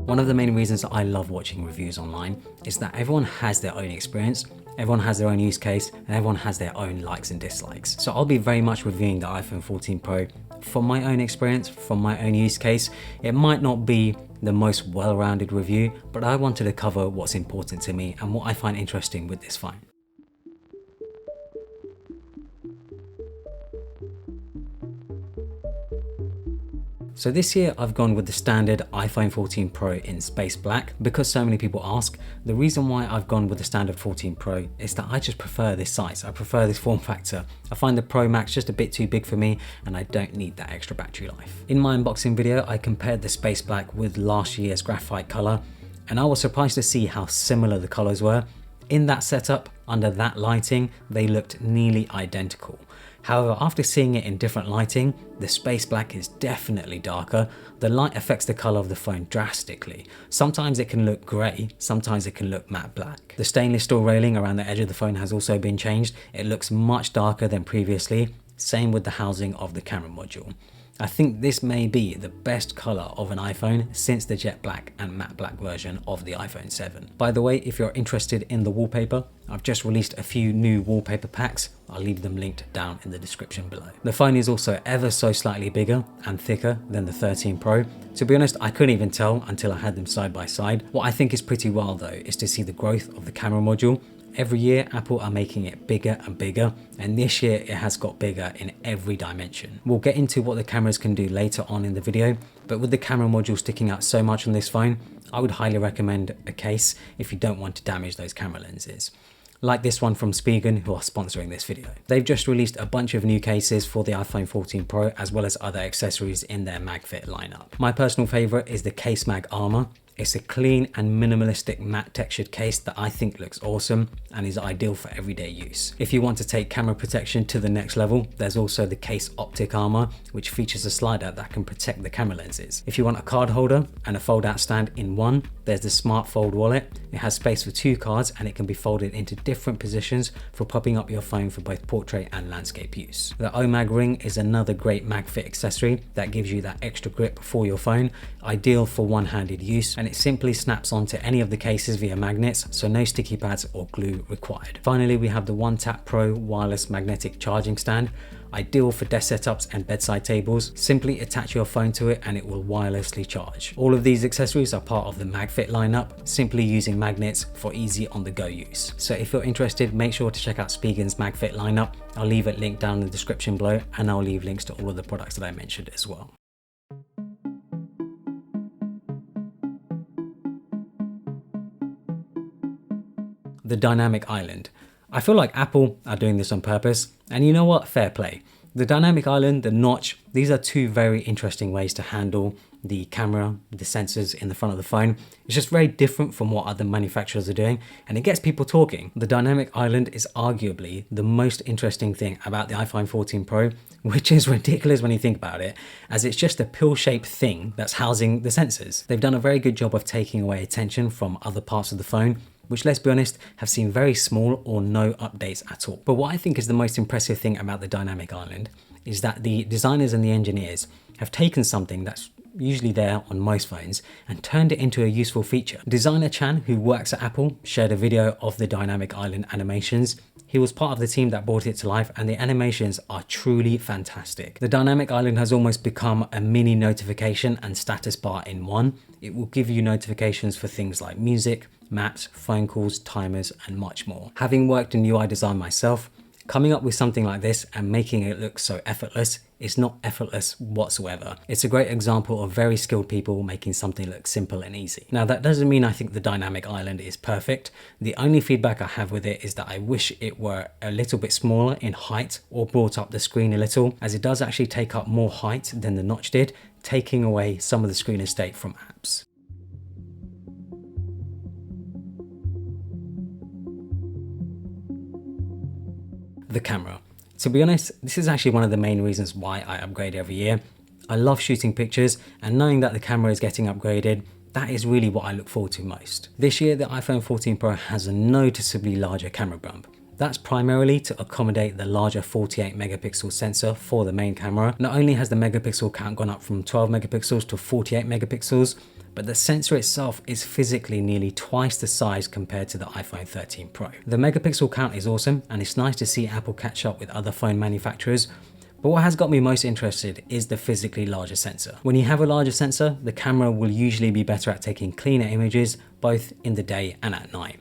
One of the main reasons I love watching reviews online is that everyone has their own experience, everyone has their own use case, and everyone has their own likes and dislikes. So I'll be very much reviewing the iPhone 14 Pro from my own experience, from my own use case. It might not be the most well-rounded review, but I wanted to cover what's important to me and what I find interesting with this phone. So this year I've gone with the standard iPhone 14 Pro in space black because so many people ask. The reason why I've gone with the standard 14 Pro is that I just prefer this size. I prefer this form factor. I find the Pro Max just a bit too big for me and I don't need that extra battery life. In my unboxing video, I compared the space black with last year's graphite color and I was surprised to see how similar the colors were. In that setup, under that lighting, they looked nearly identical. However, after seeing it in different lighting, the space black is definitely darker. The light affects the color of the phone drastically. Sometimes it can look grey, sometimes it can look matte black. The stainless steel railing around the edge of the phone has also been changed. It looks much darker than previously. Same with the housing of the camera module. I think this may be the best color of an iPhone since the jet black and matte black version of the iPhone 7. By the way, if you're interested in the wallpaper, I've just released a few new wallpaper packs. I'll leave them linked down in the description below. The phone is also ever so slightly bigger and thicker than the 13 Pro. To be honest, I couldn't even tell until I had them side by side. What I think is pretty wild though is to see the growth of the camera module. Every year, Apple are making it bigger and bigger, and this year it has got bigger in every dimension. We'll get into what the cameras can do later on in the video, but with the camera module sticking out so much on this phone, I would highly recommend a case if you don't want to damage those camera lenses. Like this one from Spigen, who are sponsoring this video. They've just released a bunch of new cases for the iPhone 14 Pro, as well as other accessories in their MagFit lineup. My personal favorite is the Case Mag Armor. It's a clean and minimalistic matte textured case that I think looks awesome and is ideal for everyday use. If you want to take camera protection to the next level, there's also the Case Optic Armor, which features a slider that can protect the camera lenses. If you want a card holder and a fold out stand in one, there's the Smart Fold wallet. It has space for 2 cards and it can be folded into different positions for propping up your phone for both portrait and landscape use. The OMAG ring is another great MagFit accessory that gives you that extra grip for your phone, ideal for one-handed use, and it simply snaps onto any of the cases via magnets, so no sticky pads or glue required. Finally, we have the OneTap Pro wireless magnetic charging stand, ideal for desk setups and bedside tables. Simply attach your phone to it and it will wirelessly charge. All of these accessories are part of the MagFit lineup, simply using magnets for easy on-the-go use. So if you're interested, make sure to check out Spigen's MagFit lineup. I'll leave it linked down in the description below, and I'll leave links to all of the products that I mentioned as well. The dynamic island. I feel like Apple are doing this on purpose, and you know what? Fair play. The dynamic island, the notch, these are two very interesting ways to handle the camera, the sensors in the front of the phone. It's just very different from what other manufacturers are doing, and it gets people talking. The dynamic island is arguably the most interesting thing about the iPhone 14 Pro, which is ridiculous when you think about it, as it's just a pill-shaped thing that's housing the sensors. They've done a very good job of taking away attention from other parts of the phone, which, let's be honest, have seen very small or no updates at all. But what I think is the most impressive thing about the dynamic island is that the designers and the engineers have taken something that's usually there on most phones and turned it into a useful feature. Designer Chan, who works at Apple, shared a video of the dynamic island animations. He was part of the team that brought it to life, and the animations are truly fantastic. The dynamic island has almost become a mini notification and status bar in one. It will give you notifications for things like music, maps, phone calls, timers, and much more. Having worked in UI design myself, coming up with something like this and making it look so effortless it's not effortless whatsoever. It's a great example of very skilled people making something look simple and easy. Now that doesn't mean I think the dynamic island is perfect. The only feedback I have with it is that I wish it were a little bit smaller in height or brought up the screen a little, as it does actually take up more height than the notch did, taking away some of the screen estate from apps. The camera. To be honest, this is actually one of the main reasons why I upgrade every year. I love shooting pictures, and knowing that the camera is getting upgraded, that is really what I look forward to most. This year, the iPhone 14 Pro has a noticeably larger camera bump. That's primarily to accommodate the larger 48 megapixel sensor for the main camera. Not only has the megapixel count gone up from 12 megapixels to 48 megapixels, but the sensor itself is physically nearly twice the size compared to the iPhone 13 Pro. The megapixel count is awesome, and it's nice to see Apple catch up with other phone manufacturers, but what has got me most interested is the physically larger sensor. When you have a larger sensor, the camera will usually be better at taking cleaner images, both in the day and at night.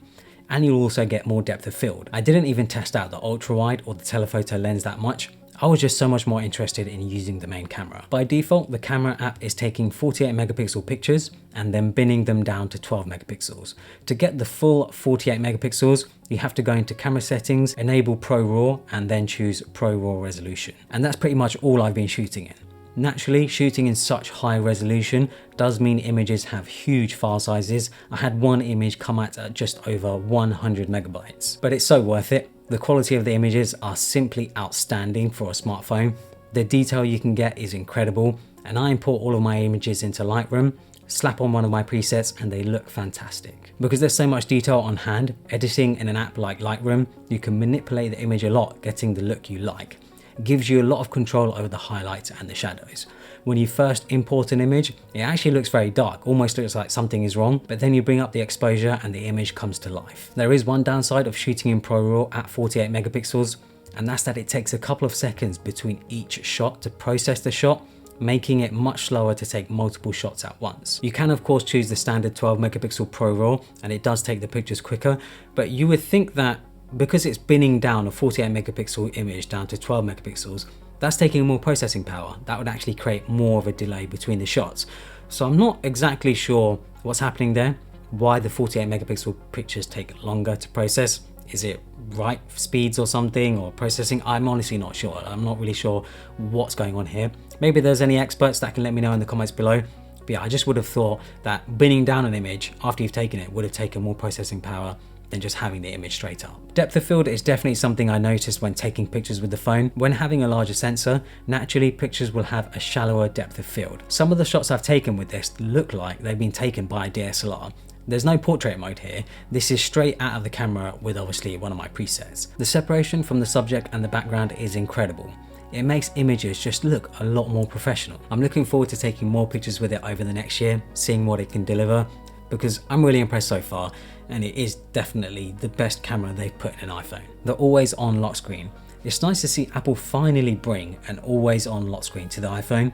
And you'll also get more depth of field. I didn't even test out the ultra wide or the telephoto lens that much. I was just so much more interested in using the main camera. By default, the camera app is taking 48 megapixel pictures and then binning them down to 12 megapixels. To get the full 48 megapixels, you have to go into camera settings, enable Pro RAW, and then choose Pro RAW resolution. And that's pretty much all I've been shooting in. Naturally, shooting in such high resolution does mean images have huge file sizes. I had one image come out at just over 100 megabytes, but it's so worth it. The quality of the images are simply outstanding for a smartphone. The detail you can get is incredible, and I import all of my images into Lightroom, slap on one of my presets, and they look fantastic. Because there's so much detail on hand, editing in an app like Lightroom, you can manipulate the image a lot, getting the look you like. It gives you a lot of control over the highlights and the shadows. When you first import an image, it actually looks very dark, almost looks like something is wrong, but then you bring up the exposure and the image comes to life. There is one downside of shooting in Pro RAW at 48 megapixels, and that's that it takes a couple of seconds between each shot to process the shot, making it much slower to take multiple shots at once. You can of course choose the standard 12 megapixel Pro RAW, and it does take the pictures quicker, but you would think that because it's binning down a 48 megapixel image down to 12 megapixels, that's taking more processing power. That would actually create more of a delay between the shots. So I'm not exactly sure what's happening there, why the 48 megapixel pictures take longer to process. Is it write speeds or something, or processing? I'm honestly not sure. I'm not really sure what's going on here. Maybe there's any experts that can let me know in the comments below. But yeah, I just would have thought that binning down an image after you've taken it would have taken more processing power than just having the image straight up. Depth of field is definitely something I noticed when taking pictures with the phone. When having a larger sensor, naturally pictures will have a shallower depth of field. Some of the shots I've taken with this look like they've been taken by a DSLR. There's no portrait mode here. This is straight out of the camera with obviously one of my presets. The separation from the subject and the background is incredible. It makes images just look a lot more professional. I'm looking forward to taking more pictures with it over the next year, seeing what it can deliver, because I'm really impressed so far, and it is definitely the best camera they've put in an iPhone. The always on lock screen. It's nice to see Apple finally bring an always on lock screen to the iPhone.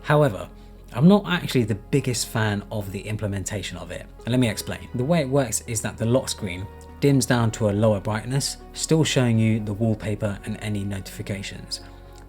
However, I'm not actually the biggest fan of the implementation of it, and let me explain. The way it works is that the lock screen dims down to a lower brightness, still showing you the wallpaper and any notifications.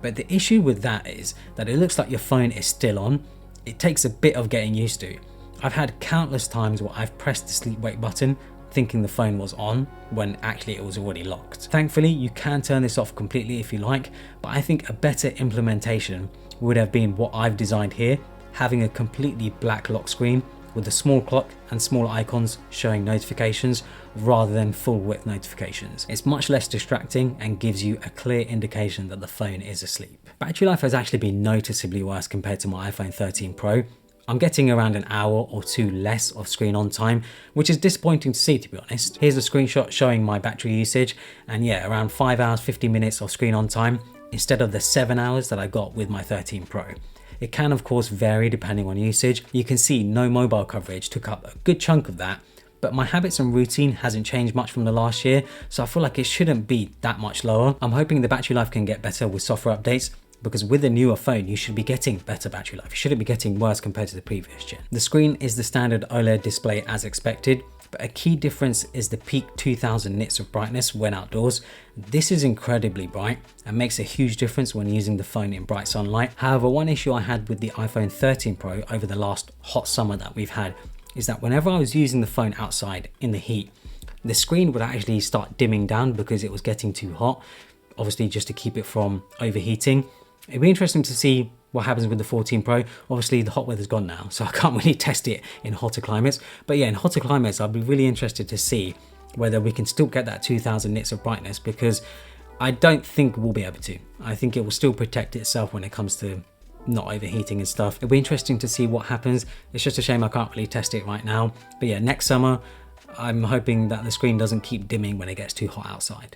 But the issue with that is that it looks like your phone is still on. It takes a bit of getting used to. I've had countless times where I've pressed the sleep wake button thinking the phone was on when actually it was already locked. Thankfully, you can turn this off completely if you like, but I think a better implementation would have been what I've designed here, having a completely black lock screen with a small clock and small icons showing notifications rather than full width notifications. It's much less distracting and gives you a clear indication that the phone is asleep. Battery life has actually been noticeably worse compared to my iPhone 13 Pro. I'm getting around an hour or two less of screen on time, which is disappointing to see, to be honest. Here's a screenshot showing my battery usage, and yeah, around 5 hours 50 minutes of screen on time instead of the 7 hours that I got with my 13 Pro. It can of course vary depending on usage. You can see no mobile coverage took up a good chunk of that, but my habits and routine hasn't changed much from the last year, so I feel like it shouldn't be that much lower. I'm hoping the battery life can get better with software updates, because with a newer phone, you should be getting better battery life. You shouldn't be getting worse compared to the previous gen. The screen is the standard OLED display as expected, but a key difference is the peak 2000 nits of brightness when outdoors. This is incredibly bright and makes a huge difference when using the phone in bright sunlight. However, one issue I had with the iPhone 13 Pro over the last hot summer that we've had is that whenever I was using the phone outside in the heat, the screen would actually start dimming down because it was getting too hot, obviously just to keep it from overheating. It'd be interesting to see what happens with the 14 Pro. Obviously the hot weather's gone now, so I can't really test it in hotter climates. But yeah, in hotter climates, I'd be really interested to see whether we can still get that 2000 nits of brightness, because I don't think we'll be able to. I think it will still protect itself when it comes to not overheating and stuff. It'll be interesting to see what happens. It's just a shame I can't really test it right now. But yeah, next summer, I'm hoping that the screen doesn't keep dimming when it gets too hot outside.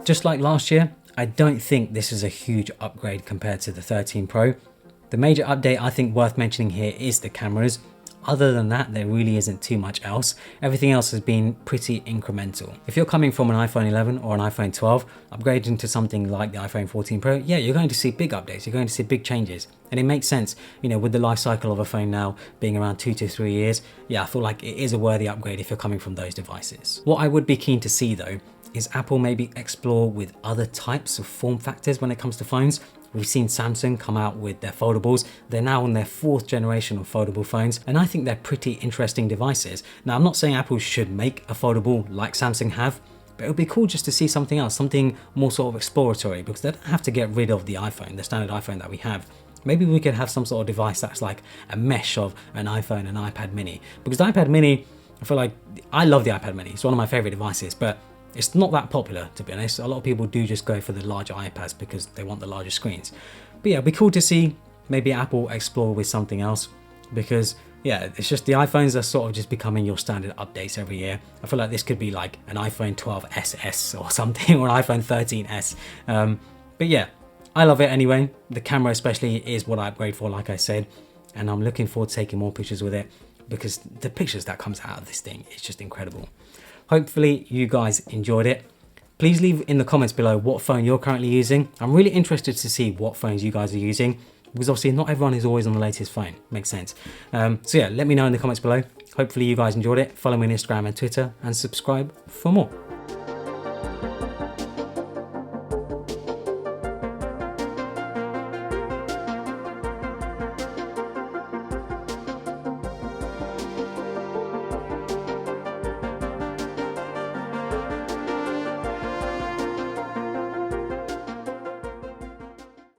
Just like last year, I don't think this is a huge upgrade compared to the 13 Pro. The major update I think worth mentioning here is the cameras. Other than that, there really isn't too much else. Everything else has been pretty incremental. If you're coming from an iPhone 11 or an iPhone 12, upgrading to something like the iPhone 14 Pro, yeah, you're going to see big updates, you're going to see big changes. And it makes sense, you know, with the life cycle of a phone now being around 2 to 3 years, yeah, I feel like it is a worthy upgrade if you're coming from those devices. What I would be keen to see though, is Apple maybe explore with other types of form factors when it comes to phones. We've seen Samsung come out with their foldables. They're now on their 4th generation of foldable phones, and I think they're pretty interesting devices. Now, I'm not saying Apple should make a foldable like Samsung have, but it would be cool just to see something else, something more sort of exploratory, because they don't have to get rid of the iPhone, the standard iPhone that we have. Maybe we could have some sort of device that's like a mesh of an iPhone and iPad mini, because the iPad mini, I feel like, I love the iPad mini. It's one of my favorite devices, but it's not that popular, to be honest. A lot of people do just go for the larger iPads because they want the larger screens. But yeah, it'd be cool to see maybe Apple explore with something else, because yeah, it's just the iPhones are sort of just becoming your standard updates every year. I feel like this could be like an iPhone 12 SS or something, or an iPhone 13s. But yeah, I love it anyway. The camera especially is what I upgrade for, like I said, and I'm looking forward to taking more pictures with it, because the pictures that comes out of this thing is just incredible. Hopefully you guys enjoyed it. Please leave in the comments below what phone you're currently using. I'm really interested to see what phones you guys are using, because obviously not everyone is always on the latest phone. Makes sense. So yeah, let me know in the comments below. Hopefully you guys enjoyed it. Follow me on Instagram and Twitter, and subscribe for more.